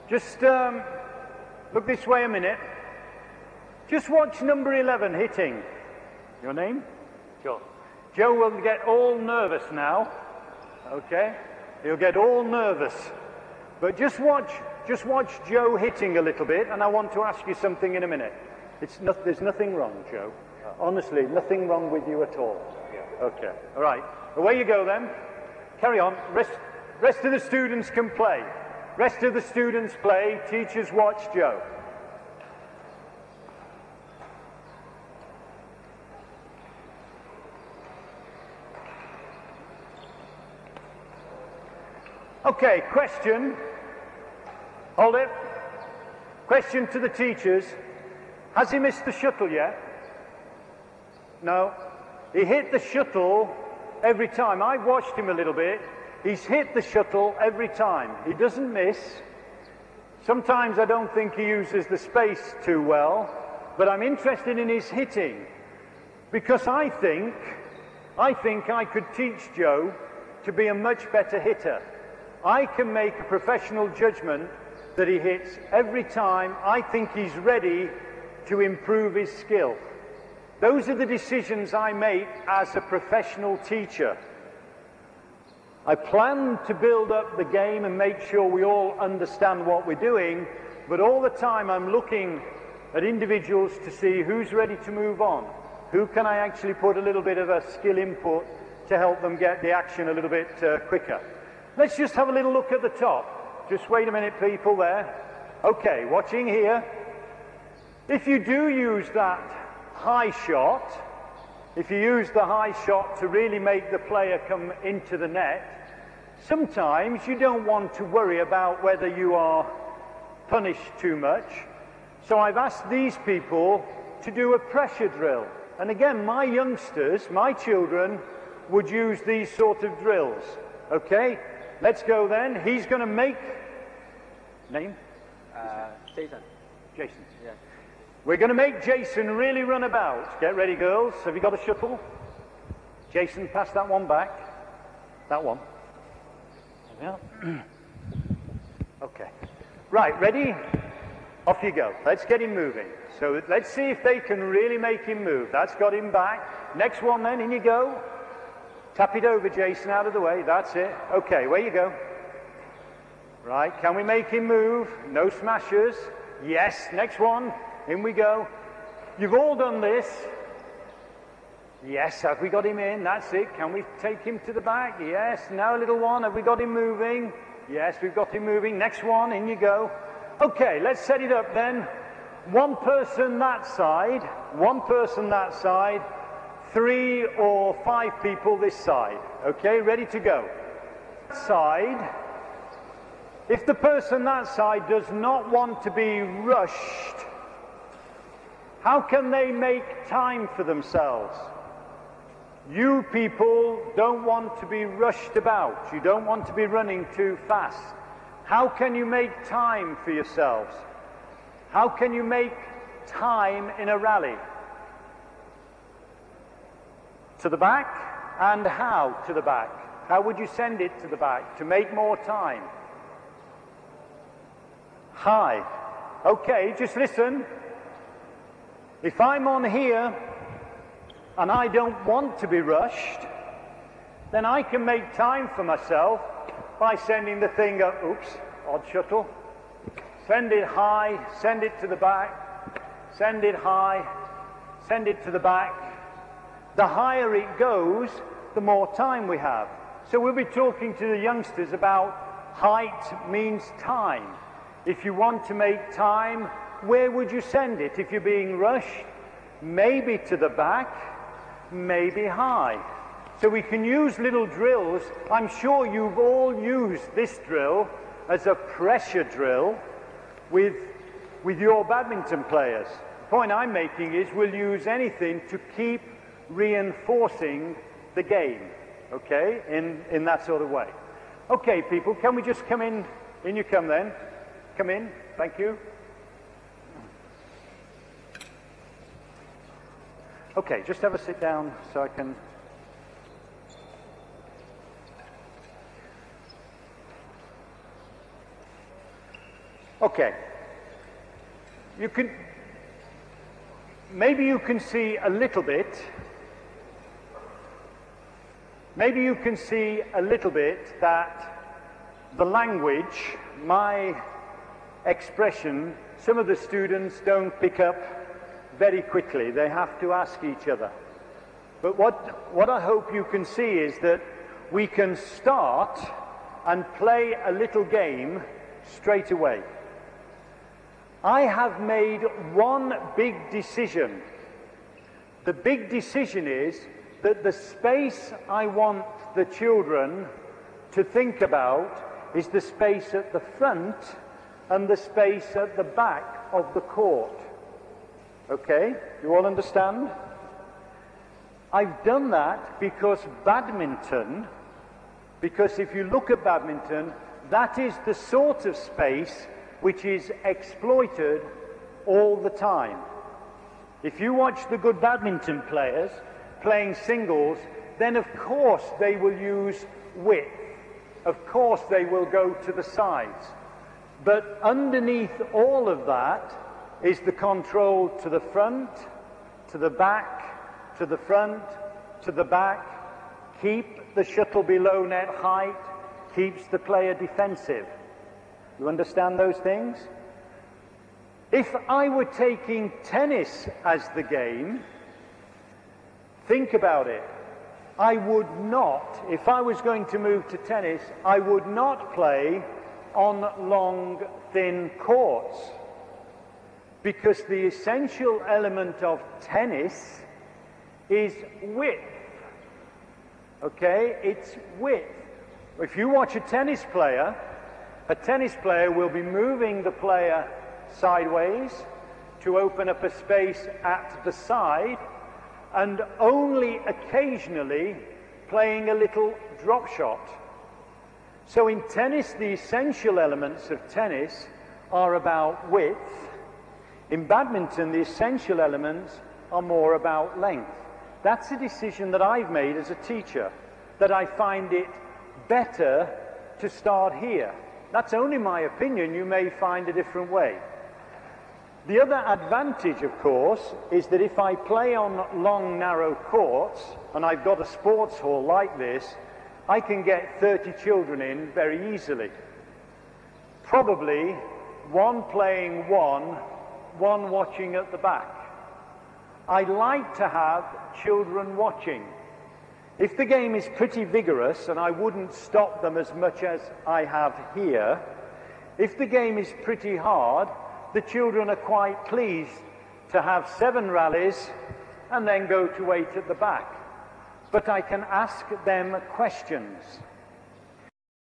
Just look this way a minute. Just watch number 11 hitting. Your name? Joe. Joe will get all nervous now. Okay? He'll get all nervous. But just watch Joe hitting a little bit, and I want to ask you something in a minute. There's nothing wrong, Joe. Honestly, nothing wrong with you at all. Okay. All right. Away you go then. Carry on. Rest of the students can play. Rest of the students play. Teachers watch Joe. Okay, question. Hold it. Question to the teachers. Has he missed the shuttle yet? No. He hit the shuttle every time. I've watched him a little bit. He's hit the shuttle every time. He doesn't miss. Sometimes I don't think he uses the space too well, but I'm interested in his hitting because I think I could teach Joe to be a much better hitter. I can make a professional judgment that he hits every time. I think he's ready to improve his skill. Those are the decisions I make as a professional teacher. I plan to build up the game and make sure we all understand what we're doing, but all the time I'm looking at individuals to see who's ready to move on. Who can I actually put a little bit of a skill input to help them get the action a little bit quicker. Let's just have a little look at the top. Just wait a minute, people there. Okay, watching here. If you do use that high shot, if you use the high shot to really make the player come into the net, sometimes you don't want to worry about whether you are punished too much. So I've asked these people to do a pressure drill. And again, my youngsters, my children, would use these sort of drills. Okay? Let's go then. He's going to make... Name? Jason. Jason. Yeah. We're going to make Jason really run about. Get ready, girls. Have you got a shuttle? Jason, pass that one back. That one. There we are. Okay. Right, ready? Off you go. Let's get him moving. So let's see if they can really make him move. That's got him back. Next one then, in you go. Tap it over, Jason, out of the way. That's it. Okay, where you go. Right, can we make him move? No smashers. Yes, next one. In we go. You've all done this. Yes, have we got him in? That's it. Can we take him to the back? Yes. Now a little one. Have we got him moving? Yes, we've got him moving. Next one. In you go. Okay, let's set it up then. One person that side. One person that side. 3 or 5 people this side. Okay, ready to go. Side. If the person that side does not want to be rushed, how can they make time for themselves? You people don't want to be rushed about. You don't want to be running too fast. How can you make time for yourselves? How can you make time in a rally? To the back? And how to the back? How would you send it to the back to make more time? High. Okay, just listen. If I'm on here and I don't want to be rushed, then I can make time for myself by sending the thing up. Oops, odd shuttle. Send it high, send it to the back, send it high, send it to the back. The higher it goes, the more time we have. So we'll be talking to the youngsters about height means time. If you want to make time, where would you send it? If you're being rushed, maybe to the back, maybe high. So we can use little drills. I'm sure you've all used this drill as a pressure drill with your badminton players. The point I'm making is we'll use anything to keep reinforcing the game, okay, in that sort of way. Okay, people, can we just come in? In you come then. Come in. Thank you. Okay, just have a sit down so I can... Okay. Maybe you can see a little bit. Maybe you can see a little bit that the language, my expression, some of the students don't pick up very quickly. They have to ask each other. But what I hope you can see is that we can start and play a little game straight away. I have made one big decision. The big decision is that the space I want the children to think about is the space at the front and the space at the back of the court. Okay? You all understand? I've done that because if you look at badminton, that is the sort of space which is exploited all the time. If you watch the good badminton players playing singles, then of course they will use width. Of course they will go to the sides. But underneath all of that is the control to the front, to the back, to the front, to the back. Keep the shuttle below net height, keeps the player defensive. You understand those things? If I were taking tennis as the game, think about it. I would not, if I was going to move to tennis, I would not play on long, thin courts. Because the essential element of tennis is width. Okay? It's width. If you watch a tennis player will be moving the player sideways to open up a space at the side, and only occasionally playing a little drop shot. So in tennis, the essential elements of tennis are about width. In badminton, the essential elements are more about length. That's a decision that I've made as a teacher, that I find it better to start here. That's only my opinion. You may find a different way. The other advantage, of course, is that if I play on long, narrow courts, and I've got a sports hall like this, I can get 30 children in very easily. Probably one playing one watching at the back. I like to have children watching. If the game is pretty vigorous, and I wouldn't stop them as much as I have here, if the game is pretty hard, the children are quite pleased to have 7 rallies and then go to 8 at the back. But I can ask them questions.